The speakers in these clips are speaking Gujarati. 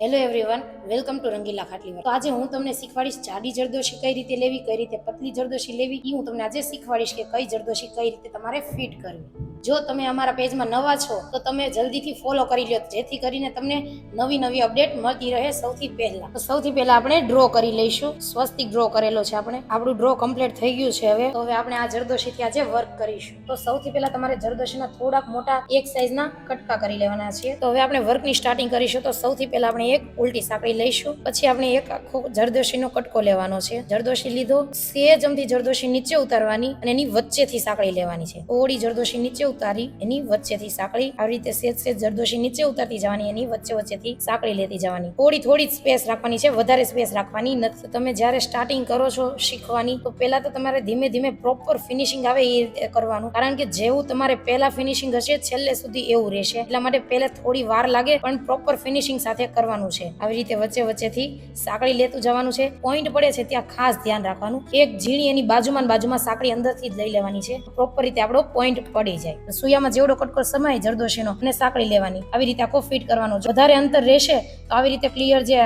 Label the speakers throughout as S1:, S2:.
S1: હેલો એવરીવન, વેલકમ ટુ રંગીલા ખાટલીવાડ। તો આજે હું તમને શીખવાડીશ જાડી જરદોશી કઈ રીતે લેવી, કઈ રીતે પતલી જરદોશી લેવી। એ હું તમને આજે શીખવાડીશ કે કઈ જરદોશી કઈ રીતે તમારે ફિટ કરવી। જો તમે અમારા પેજમાં નવા છો તો તમે જલ્દીથી ફોલો કરી લો, જેથી કરીને તમને નવી નવી અપડેટ મળતી રહે સૌથી પહેલા। તો સૌથી પહેલા આપણે ડ્રો કરી લઈશું। સ્વસ્તિક ડ્રો કરેલો છે આપણે। આપણું ડ્રો કમ્પ્લીટ થઈ ગયું છે। હવે તો આપણે આ જરદોશીથી આજે વર્ક કરીશું। તો સૌથી પહેલા તમારે જરદોશીના થોડાક મોટા એક સાઈઝના કટકા કરી લેવાના છે। તો હવે આપણે વર્કની સ્ટાર્ટિંગ કરીશું। તો સૌથી પહેલા આપણે એક ઉલટી સાંકળી લઈશું, પછી આપણે એક આખો જરદોશીનો કટકો લેવાનો છે। જરદોશી લીધો, સેજ અમથી જરદોશી નીચે ઉતારવાની અને એની વચ્ચેથી સાંકળી લેવાની છે। થોડી જરદોશી નીચે ઉતારી એની વચ્ચેથી સાંકળી, આવી રીતે સેજ સેજ જરદોશી નીચે ઉતારતી જવાની, એની વચ્ચેથી સાંકળી લેતી જવાની। થોડી સ્પેસ રાખવાની છે, વધારે સ્પેસ રાખવાની નથી। તમે જ્યારે સ્ટાર્ટિંગ કરો છો શીખવાની તો પહેલા તો તમારે ધીમે ધીમે પ્રોપર ફિનિશિંગ આવે એ રીતે કરવાનું, કારણ કે જેવું તમારે પહેલા ફિનિશિંગ હશે છેલ્લે સુધી એવું રહેશે। એટલા માટે પહેલા થોડી વાર લાગે પણ પ્રોપર ફિનિશિંગ સાથે કરવાનું છે। આવી રીતે વચ્ચેથી સાંકળી લેતું જવાનું છે। પોઈન્ટ પડે છે ત્યાં ખાસ ધ્યાન રાખવાનું, એક ઝીણી એની બાજુમાં સાંકળી અંદરથી જ લઈ લેવાની છે, પ્રોપર રીતે આપણો પોઈન્ટ પડી જાય। સુયામાં જેવડો કટકો સમાય જરદોશીનો અને સાંકળી લેવાની, આવી રીતે આખો ફિટ કરવાનો। વધારે અંતર રહેશે તો આવી રીતે ક્લિયર જે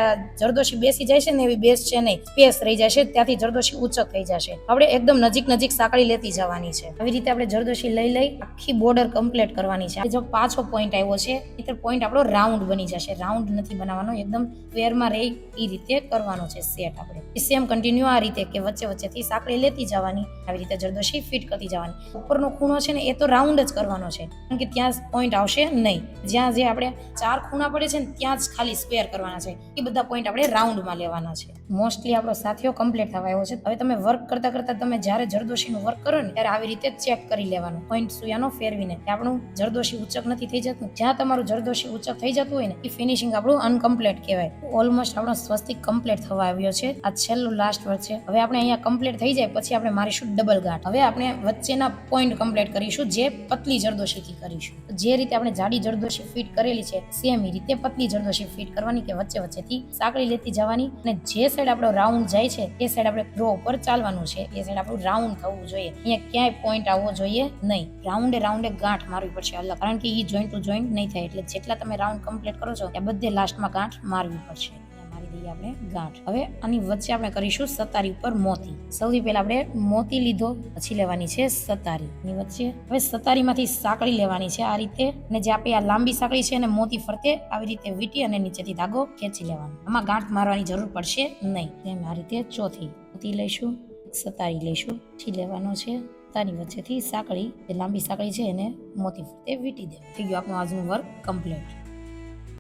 S1: જરદોશી બેસી જાય છે ને એવી બેસ છે નહીં, સ્પેસ રહી જશે, ત્યાંથી જરદોશી ઊંચક થઈ જશે। આપણે એકદમ નજીક સાંકળી લેતી જવાની છે। આવી રીતે આપણે જરદોશી લઈ આખી બોર્ડર કમ્પ્લીટ કરવાની છે। જો પાછો પોઈન્ટ આવ્યો છે એટલે પોઈન્ટ આપણો રાઉન્ડ બની જશે। રાઉન્ડ નથી બનાવવાનો, એકદમ સ્ક્વેરમાં રહે એ રીતે કરવાનો છે સેટ આપણે। સેમ કન્ટિન્યુ આ રીતે કે વચ્ચેથી સાંકળી લેતી જવાની, આવી રીતે જરદોશી ફિટ કરતી જવાની। ઉપરનો ખૂણો છે ને એ તો રાઉન્ડ જ કરવાનો છે, કારણ કે ત્યાં પોઈન્ટ આવશે નહીં। જ્યાં જે આપણે 4 ખૂણા પડે છે ને ત્યાં જ ખાલી સ્ક્વેર કરવાના છે, એ બધા પોઈન્ટ આપણે રાઉન્ડમાં લેવાના છે। મોસ્ટલી આપણો સાથીઓ કમ્પ્લીટ થવા આવ્યો છે। હવે તમે વર્ક કરતા તમે જ્યારે જરદોશીનું વર્ક કરો ને ત્યારે આવી રીતે ચેક કરી લેવાનું, પોઈન્ટ સુયાનો ફેરવીને, કે આપણું જરદોશી ઊંચક નથી થઈ જતું। જ્યાં તમારું જરદોશી ઊંચક થઈ જતું હોય ને એ ફિનિશિંગ આપણું અનકમ્પ્લીટ કહેવાય। ઓલમોસ્ટ આપણો સ્વસ્તિક કમ્પ્લીટ થવા આવ્યો છે। આ છેલ્લું લાસ્ટ વર્ક છે। હવે આપણે અહીંયા કમ્પ્લીટ થઈ જાય પછી આપણે મારીશું ડબલ ગાંઠ। હવે આપણે વચ્ચેના પોઈન્ટ કમ્પ્લીટ કરીશું, જે પતલી જરદોશીથી કરીશું। જે રીતે આપણે જાડી જરદોશી ફિટ કરેલી છે સેમ એ રીતે પતલી જરદોશી ફિટ કરવાની, કે વચ્ચેથી સાંકળી લેતી જવાની, અને જે સાઈડ આપણો રાઉન્ડ જાય છે એ સાઈડ આપણે ડ્રો ઉપર ચાલવાનું છે। એ સાઈડ આપણું રાઉન્ડ થવું જોઈએ, અહીંયા ક્યાંય પોઈન્ટ આવવો જોઈએ નહીં। રાઉન્ડે ગાંઠ મારવી પડશે અલગ, કારણ કે એ જોઈન્ટ ટુ જોઈન્ટ નહીં થાય। એટલે જેટલા તમે રાઉન્ડ કમ્પ્લીટ કરો છો ત્યાં બધે લાસ્ટમાં ગાંઠ મારવી પડશે। મારી દઈએ આપણે ગાંઠ। હવે આની વચ્ચે આપણે કરીશું સતારી ઉપર મોતી। સૌથી પહેલા આપણે મોતી લીધો, પછી લેવાની છે સતારી ની વચ્ચે। હવે સતારીમાંથી સાંકળી લેવાની છે આ રીતે, અને જે આપણી આ લાંબી સાંકળી છે એને મોતી ફરતે આવી રીતે વીંટી અને નીચેથી ધાગો ખેંચી લેવાનો। આમાં ગાંઠ મારવાની જરૂર પડશે નહીં। તેમ આ રીતે ચોથી મોતી લઈશું, સતારી લઈશું, પછી લેવાનો છે તાની વચ્ચેથી સાંકળી, જે લાંબી સાંકળી છે એને મોતી ફરતે વીંટી દેવાની। થઈ ગયું આપણું આજનું વર્ક કમ્પ્લીટ।